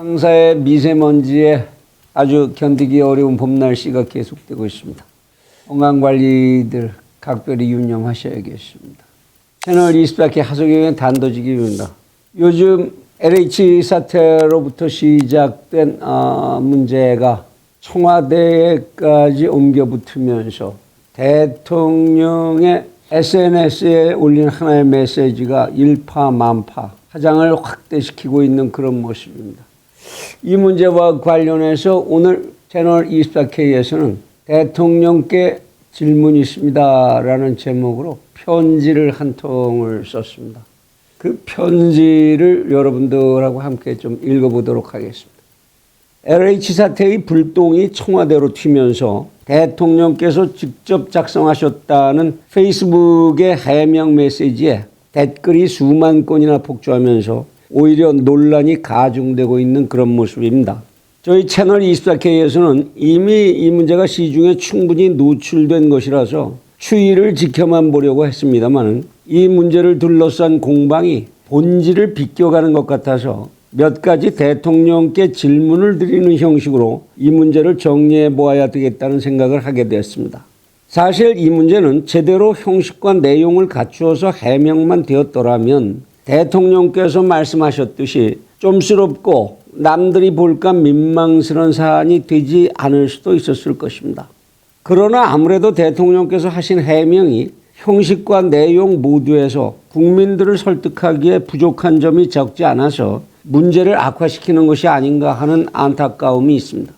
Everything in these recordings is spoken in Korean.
황사의 미세먼지에 아주 견디기 어려운 봄 날씨가 계속되고 있습니다. 건강관리들 각별히 유념하셔야겠습니다. 채널 24K 하소경의 단도직입니다. 요즘 LH 사태로부터 시작된 문제가 청와대까지 옮겨붙으면서 대통령의 SNS에 올린 하나의 메시지가 일파만파 파장을 확대시키고 있는 그런 모습입니다. 이 문제와 관련해서 오늘 채널 24K에서는 대통령께 질문이 있습니다 라는 제목으로 편지를 한 통을 썼습니다. 그 편지를 여러분들하고 함께 좀 읽어보도록 하겠습니다. LH 사태의 불똥이 청와대로 튀면서 대통령께서 직접 작성하셨다는 페이스북의 해명 메시지에 댓글이 수만 건이나 폭주하면서 오히려 논란이 가중되고 있는 그런 모습입니다. 저희 채널 24K에서는 이미 이 문제가 시중에 충분히 노출된 것이라서 추이를 지켜만 보려고 했습니다만 이 문제를 둘러싼 공방이 본질을 비껴가는 것 같아서 몇 가지 대통령께 질문을 드리는 형식으로 이 문제를 정리해 보아야 되겠다는 생각을 하게 되었습니다. 사실 이 문제는 제대로 형식과 내용을 갖추어서 해명만 되었더라면 대통령께서 말씀하셨듯이 좀스럽고 남들이 볼까 민망스러운 사안이 되지 않을 수도 있었을 것입니다. 그러나 아무래도 대통령께서 하신 해명이 형식과 내용 모두에서 국민들을 설득하기에 부족한 점이 적지 않아서 문제를 악화시키는 것이 아닌가 하는 안타까움이 있습니다.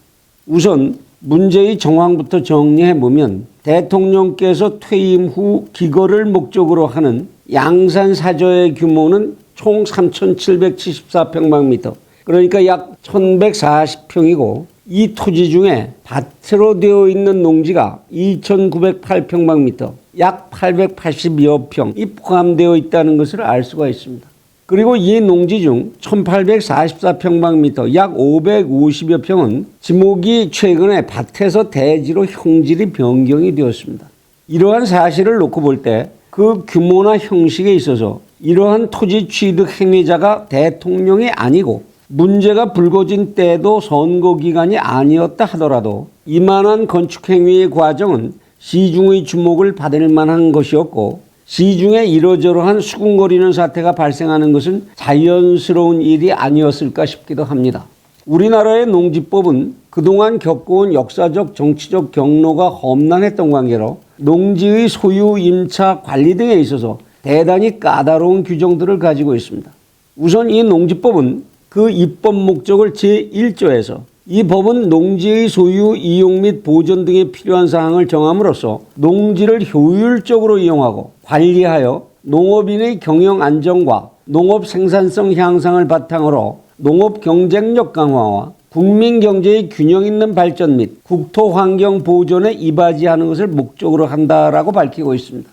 우선 문제의 정황부터 정리해보면 대통령께서 퇴임 후 기거를 목적으로 하는 양산 사저의 규모는 총 3,774평방미터, 그러니까 약 1,140평이고 이 토지 중에 밭으로 되어 있는 농지가 2,908평방미터, 약 880여 평이 포함되어 있다는 것을 알 수가 있습니다. 그리고 이 농지 중 1,844평방미터, 약 550여 평은 지목이 최근에 밭에서 대지로 형질이 변경이 되었습니다. 이러한 사실을 놓고 볼 때 그 규모나 형식에 있어서 이러한 토지 취득 행위자가 대통령이 아니고 문제가 불거진 때도 선거 기간이 아니었다 하더라도 이만한 건축 행위의 과정은 시중의 주목을 받을 만한 것이었고 시중에 이러저러한 수군거리는 사태가 발생하는 것은 자연스러운 일이 아니었을까 싶기도 합니다. 우리나라의 농지법은 그동안 겪어온 역사적 정치적 경로가 험난했던 관계로 농지의 소유, 임차, 관리 등에 있어서 대단히 까다로운 규정들을 가지고 있습니다. 우선 이 농지법은 그 입법 목적을 제1조에서 이 법은 농지의 소유, 이용 및 보존 등에 필요한 사항을 정함으로써 농지를 효율적으로 이용하고 관리하여 농업인의 경영 안정과 농업 생산성 향상을 바탕으로 농업 경쟁력 강화와 국민 경제의 균형 있는 발전 및 국토 환경 보존에 이바지하는 것을 목적으로 한다라고 밝히고 있습니다.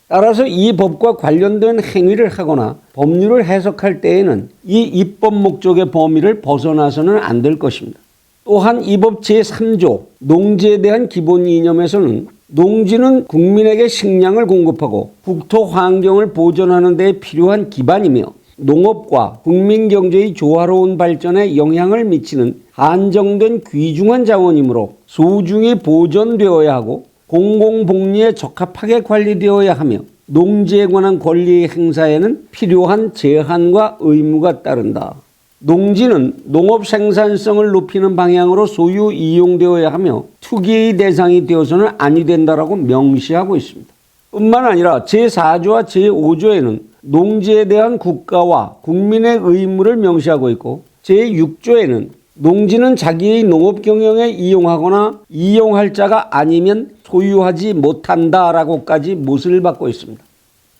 따라서 이 법과 관련된 행위를 하거나 법률을 해석할 때에는 이 입법 목적의 범위를 벗어나서는 안 될 것입니다. 또한 이 법 제3조 농지에 대한 기본 이념에서는 농지는 국민에게 식량을 공급하고 국토 환경을 보존하는 데 필요한 기반이며 농업과 국민 경제의 조화로운 발전에 영향을 미치는 한정된 귀중한 자원이므로 소중히 보존되어야 하고 공공복리에 적합하게 관리되어야 하며 농지에 관한 권리 행사에는 필요한 제한과 의무가 따른다. 농지는 농업 생산성을 높이는 방향으로 소유 이용되어야 하며 투기의 대상이 되어서는 아니 된다라고 명시하고 있습니다. 뿐만 아니라 제4조와 제5조에는 농지에 대한 국가와 국민의 의무를 명시하고 있고 제6조에는 농지는 자기의 농업 경영에 이용하거나 이용할 자가 아니면 소유하지 못한다라고까지 못을 받고 있습니다.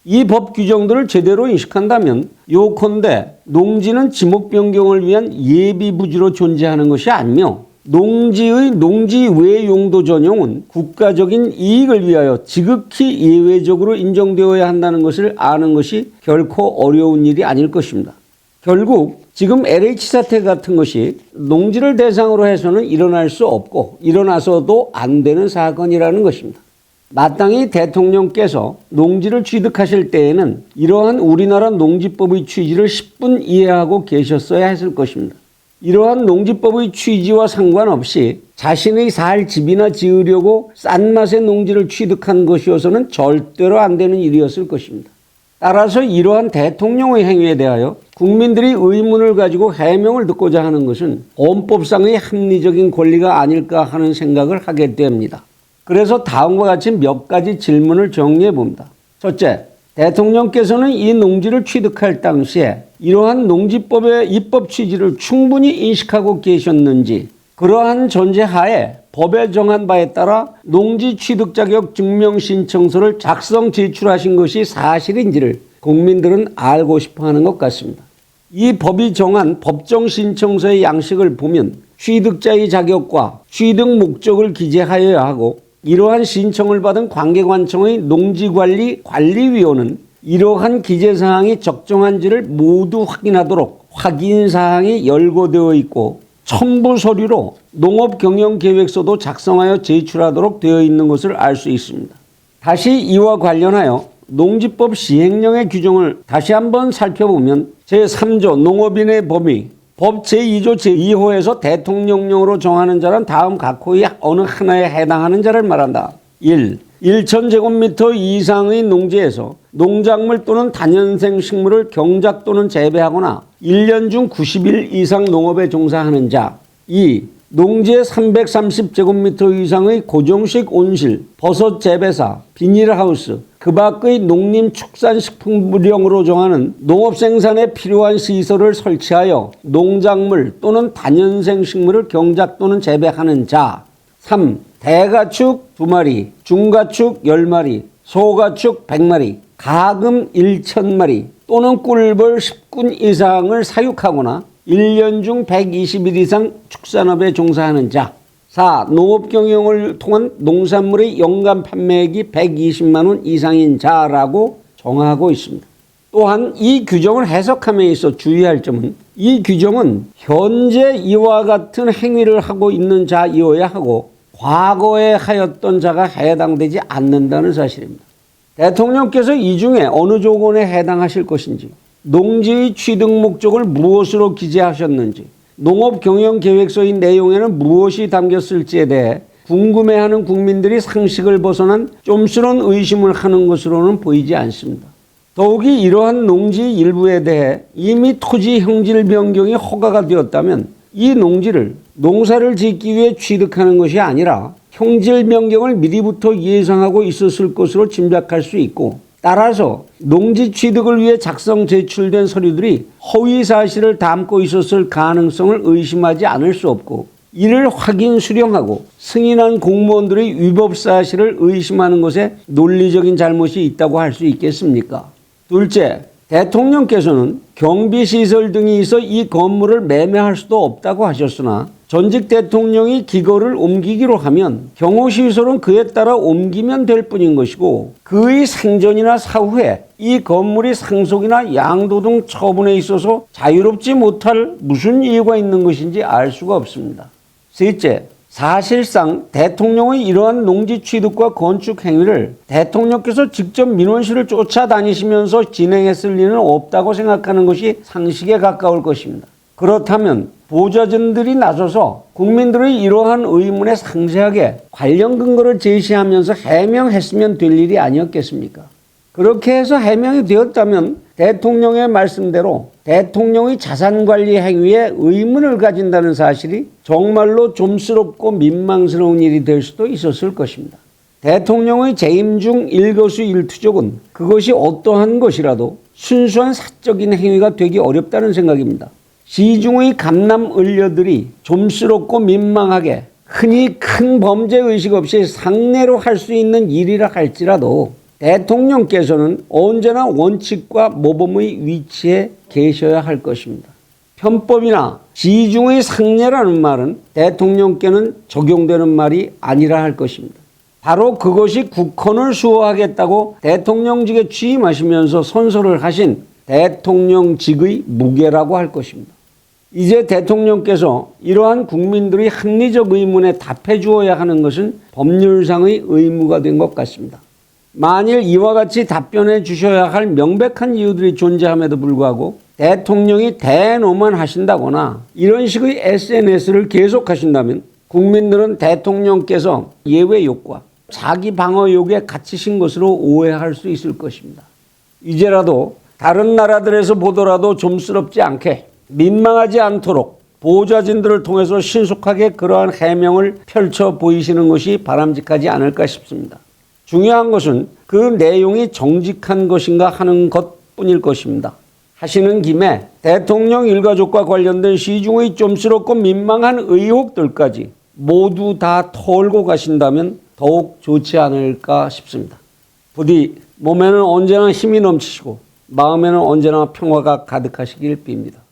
이 법 규정들을 제대로 인식한다면 요컨대 농지는 지목 변경을 위한 예비 부지로 존재하는 것이 아니며 농지의 농지 외 용도 전용은 국가적인 이익을 위하여 지극히 예외적으로 인정되어야 한다는 것을 아는 것이 결코 어려운 일이 아닐 것입니다. 결국 지금 LH 사태 같은 것이 농지를 대상으로 해서는 일어날 수 없고 일어나서도 안 되는 사건이라는 것입니다. 마땅히 대통령께서 농지를 취득하실 때에는 이러한 우리나라 농지법의 취지를 10분 이해하고 계셨어야 했을 것입니다. 이러한 농지법의 취지와 상관없이 자신의 살 집이나 지으려고 싼 맛의 농지를 취득한 것이어서는 절대로 안 되는 일이었을 것입니다. 따라서 이러한 대통령의 행위에 대하여 국민들이 의문을 가지고 해명을 듣고자 하는 것은 헌법상의 합리적인 권리가 아닐까 하는 생각을 하게 됩니다. 그래서 다음과 같이 몇 가지 질문을 정리해 봅니다. 첫째, 대통령께서는 이 농지를 취득할 당시에 이러한 농지법의 입법 취지를 충분히 인식하고 계셨는지, 그러한 전제하에 법에 정한 바에 따라 농지 취득 자격 증명 신청서를 작성 제출하신 것이 사실인지를 국민들은 알고 싶어 하는 것 같습니다. 이 법이 정한 법정 신청서의 양식을 보면 취득자의 자격과 취득 목적을 기재하여야 하고, 이러한 신청을 받은 관계관청의 농지관리위원은 이러한 기재사항이 적정한지를 모두 확인하도록 확인사항이 열거되어 있고, 첨부 서류로 농업경영계획서도 작성하여 제출하도록 되어 있는 것을 알 수 있습니다. 다시 이와 관련하여 농지법 시행령의 규정을 다시 한번 살펴보면 제3조 농업인의 범위, 법 제2조 제2호에서 대통령령으로 정하는 자는 다음 각호의 어느 하나에 해당하는 자를 말한다. 1. 1,000제곱미터 이상의 농지에서 농작물 또는 다년생 식물을 경작 또는 재배하거나 1년 중 90일 이상 농업에 종사하는 자. 2. 농지의 330제곱미터 이상의 고정식 온실, 버섯 재배사, 비닐하우스, 그 밖의 농림축산식품부령으로 정하는 농업생산에 필요한 시설을 설치하여 농작물 또는 다년생 식물을 경작 또는 재배하는 자. 3. 대가축 2마리, 중가축 10마리, 소가축 100마리, 가금 1,000마리 또는 꿀벌 10군 이상을 사육하거나 1년 중 120일 이상 축산업에 종사하는 자. 4. 농업경영을 통한 농산물의 연간 판매액이 120만 원 이상인 자라고 정하고 있습니다. 또한 이 규정을 해석함에 있어 주의할 점은, 이 규정은 현재 이와 같은 행위를 하고 있는 자이어야 하고 과거에 하였던 자가 해당되지 않는다는 사실입니다. 대통령께서 이 중에 어느 조건에 해당하실 것인지, 농지의 취득 목적을 무엇으로 기재하셨는지, 농업경영계획서의 내용에는 무엇이 담겼을지에 대해 궁금해하는 국민들이 상식을 벗어난 좀스러운 의심을 하는 것으로는 보이지 않습니다. 더욱이 이러한 농지 일부에 대해 이미 토지 형질 변경이 허가가 되었다면 이 농지를 농사를 짓기 위해 취득하는 것이 아니라 형질 변경을 미리부터 예상하고 있었을 것으로 짐작할 수 있고, 따라서 농지 취득을 위해 작성 제출된 서류들이 허위 사실을 담고 있었을 가능성을 의심하지 않을 수 없고, 이를 확인 수령하고 승인한 공무원들의 위법 사실을 의심하는 것에 논리적인 잘못이 있다고 할 수 있겠습니까? 둘째, 대통령께서는 경비시설 등이 있어 이 건물을 매매할 수도 없다고 하셨으나 전직 대통령이 기거를 옮기기로 하면 경호시설은 그에 따라 옮기면 될 뿐인 것이고, 그의 생전이나 사후에 이 건물이 상속이나 양도 등 처분에 있어서 자유롭지 못할 무슨 이유가 있는 것인지 알 수가 없습니다. 셋째, 사실상 대통령의 이러한 농지 취득과 건축 행위를 대통령께서 직접 민원실을 쫓아다니시면서 진행했을 리는 없다고 생각하는 것이 상식에 가까울 것입니다. 그렇다면 보좌진들이 나서서 국민들의 이러한 의문에 상세하게 관련 근거를 제시하면서 해명했으면 될 일이 아니었겠습니까? 그렇게 해서 해명이 되었다면 대통령의 말씀대로 대통령의 자산관리 행위에 의문을 가진다는 사실이 정말로 좀스럽고 민망스러운 일이 될 수도 있었을 것입니다. 대통령의 재임 중 일거수일투족은 그것이 어떠한 것이라도 순수한 사적인 행위가 되기 어렵다는 생각입니다. 시중의 감남 을려들이 좀스럽고 민망하게 흔히 큰 범죄의식 없이 상례로 할 수 있는 일이라 할지라도 대통령께서는 언제나 원칙과 모범의 위치에 계셔야 할 것입니다. 편법이나 시중의 상례라는 말은 대통령께는 적용되는 말이 아니라 할 것입니다. 바로 그것이 국헌을 수호하겠다고 대통령직에 취임하시면서 선서를 하신 대통령직의 무게라고 할 것입니다. 이제 대통령께서 이러한 국민들의 합리적 의문에 답해 주어야 하는 것은 법률상의 의무가 된 것 같습니다. 만일 이와 같이 답변해 주셔야 할 명백한 이유들이 존재함에도 불구하고 대통령이 대노만 하신다거나 이런 식의 SNS를 계속하신다면 국민들은 대통령께서 예외 요구와 자기 방어 요구에 갇히신 것으로 오해할 수 있을 것입니다. 이제라도 다른 나라들에서 보더라도 좀스럽지 않게 민망하지 않도록 보좌진들을 통해서 신속하게 그러한 해명을 펼쳐 보이시는 것이 바람직하지 않을까 싶습니다. 중요한 것은 그 내용이 정직한 것인가 하는 것뿐일 것입니다. 하시는 김에 대통령 일가족과 관련된 시중의 좀스럽고 민망한 의혹들까지 모두 다 털고 가신다면 더욱 좋지 않을까 싶습니다. 부디 몸에는 언제나 힘이 넘치시고 마음에는 언제나 평화가 가득하시길 빕니다.